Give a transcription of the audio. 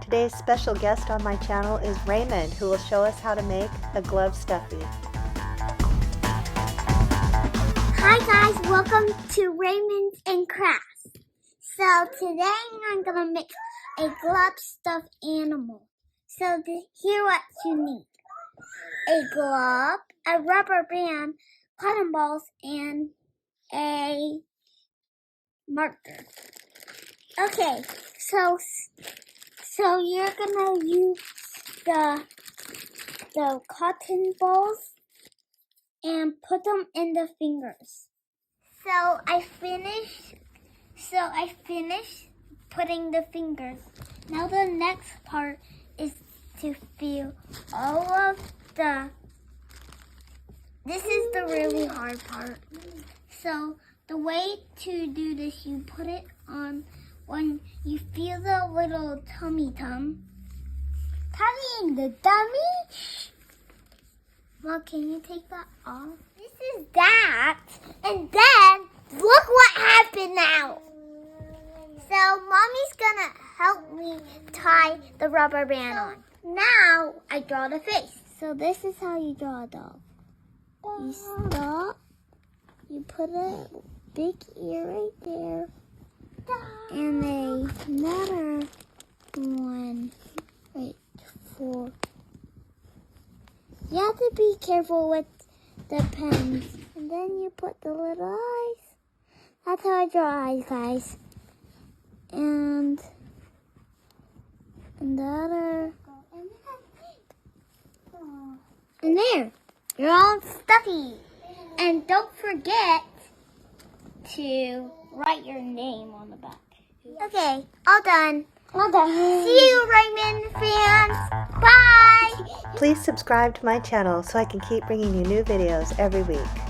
Today's special guest on my channel is Raymond, who will show us how to make a glove stuffie. Hi guys, welcome to Raymond and Crafts. So today I'm going to make a glove stuffed animal. So here what you need. A glove, a rubber band, cotton balls, and a marker. Okay, so you're going to use the cotton balls and put them in the fingers. So I finished putting the fingers. Now the next part is to fill all of this is the really hard part. So the way to do this, you put it on when you feel the little tummy in the dummy. Well, can you take that off? This is that. And then, look what happened now. So, Mommy's gonna help me tie the rubber band on. Now, I draw the face. So, this is how you draw a dog. You stop. You put a big ear right there. And another one right for... You have to be careful with the pens. And then you put the little eyes. That's how I draw eyes, guys. And the other. And there. You're all stuffy. And don't forget to write your name on the back. Okay, all done. All done. See you, Raymond fans. Bye. Please subscribe to my channel so I can keep bringing you new videos every week.